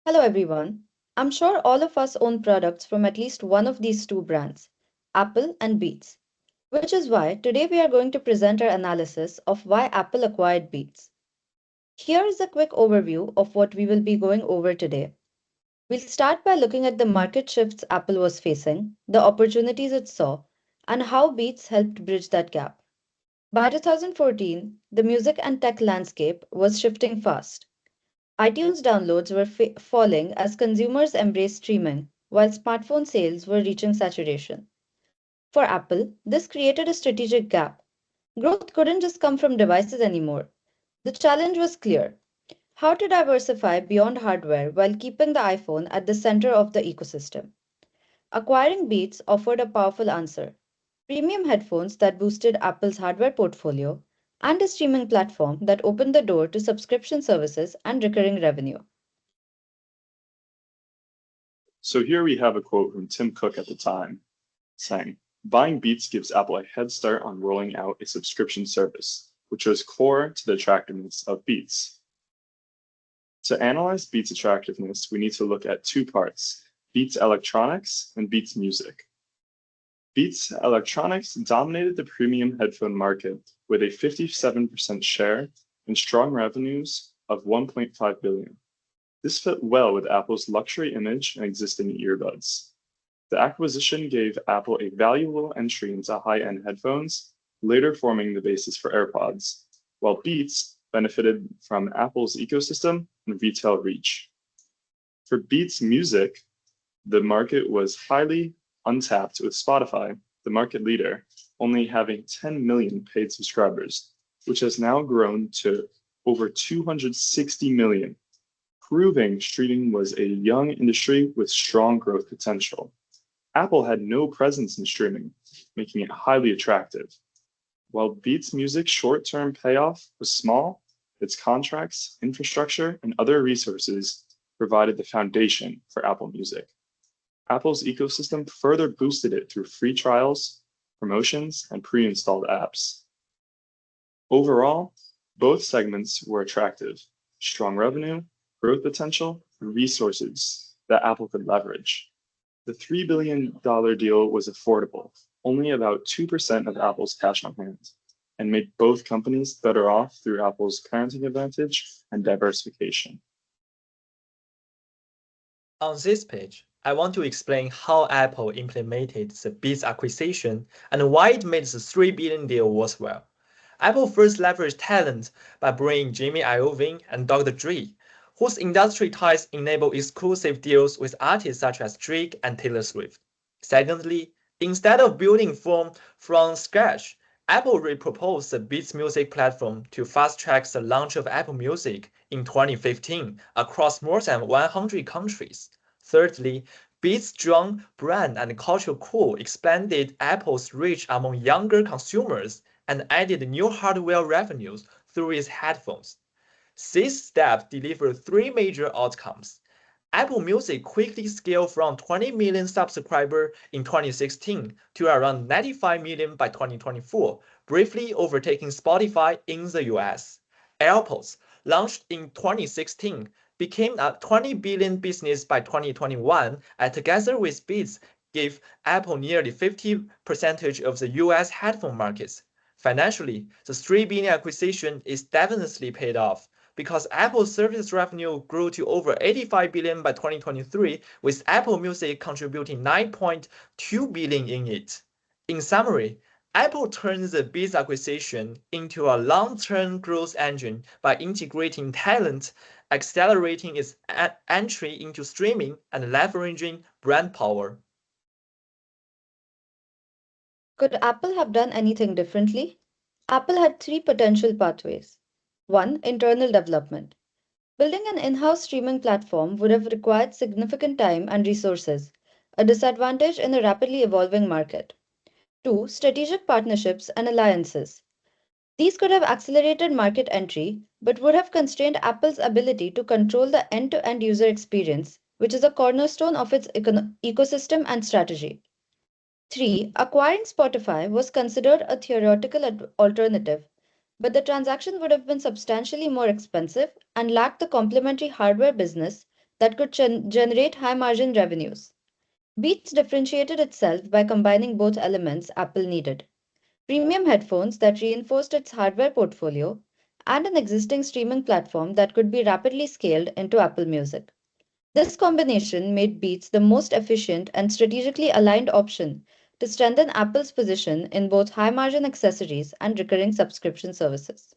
Hello everyone. I'm sure all of us own products from at least one of these two brands, Apple and Beats, which is why today we are going to present our analysis of why Apple acquired Beats. Here is a quick overview of what we will be going over today. We'll start by looking at the market shifts Apple was facing, the opportunities it saw, and how Beats helped bridge that gap. By 2014, the music and tech landscape was shifting fast. iTunes downloads were falling as consumers embraced streaming, while smartphone sales were reaching saturation. For Apple, this created a strategic gap. Growth couldn't just come from devices anymore. The challenge was clear: how to diversify beyond hardware while keeping the iPhone at the center of the ecosystem. Acquiring Beats offered a powerful answer: premium headphones that boosted Apple's hardware portfolio, and a streaming platform that opened the door to subscription services and recurring revenue. So here we have a quote from Tim Cook at the time, saying, "Buying Beats gives Apple a head start on rolling out a subscription service, which was core to the attractiveness of Beats." To analyze Beats' attractiveness, we need to look at two parts: Beats Electronics and Beats Music. Beats Electronics dominated the premium headphone market with a 57% share and strong revenues of $1.5 billion. This fit well with Apple's luxury image and existing earbuds. The acquisition gave Apple a valuable entry into high-end headphones, later forming the basis for AirPods, while Beats benefited from Apple's ecosystem and retail reach. For Beats Music, the market was highly untapped, with Spotify, the market leader, only having 10 million paid subscribers, which has now grown to over 260 million, proving streaming was a young industry with strong growth potential. Apple had no presence in streaming, making it highly attractive. While Beats Music's short-term payoff was small, its contracts, infrastructure, and other resources provided the foundation for Apple Music. Apple's ecosystem further boosted it through free trials, promotions, and pre-installed apps. Overall, both segments were attractive: strong revenue, growth potential, and resources that Apple could leverage. The $3 billion deal was affordable, only about 2% of Apple's cash on hand, and made both companies better off through Apple's parenting advantage and diversification. On this page, I want to explain how Apple implemented the Beats acquisition and why it made the $3 billion deal worthwhile. Apple first leveraged talent by bringing Jimmy Iovine and Dr. Dre, whose industry ties enable exclusive deals with artists such as Drake and Taylor Swift. Secondly, instead of building from scratch, Apple reproposed the Beats Music platform to fast-track the launch of Apple Music in 2015 across more than 100 countries. Thirdly, Beats' strong brand and cultural core expanded Apple's reach among younger consumers and added new hardware revenues through its headphones. These steps delivered three major outcomes. Apple Music quickly scaled from 20 million subscribers in 2016 to around 95 million by 2024, briefly overtaking Spotify in the US. AirPods, launched in 2016, became a 20 billion business by 2021, and together with Beats, gave Apple nearly 50% of the US headphone markets. Financially, the 3 billion acquisition is definitely paid off, because Apple's service revenue grew to over 85 billion by 2023, with Apple Music contributing 9.2 billion in it. In summary, Apple turned the Beats acquisition into a long-term growth engine by integrating talent, accelerating its entry into streaming, and leveraging brand power. Could Apple have done anything differently? Apple had three potential pathways. One, internal development. Building an in-house streaming platform would have required significant time and resources, a disadvantage in a rapidly evolving market. Two, strategic partnerships and alliances. These could have accelerated market entry, but would have constrained Apple's ability to control the end-to-end user experience, which is a cornerstone of its ecosystem and strategy. Three, acquiring Spotify was considered a theoretical alternative, but the transaction would have been substantially more expensive and lacked the complementary hardware business that could generate high margin revenues. Beats differentiated itself by combining both elements Apple needed: premium headphones that reinforced its hardware portfolio, and an existing streaming platform that could be rapidly scaled into Apple Music. This combination made Beats the most efficient and strategically aligned option to strengthen Apple's position in both high margin accessories and recurring subscription services.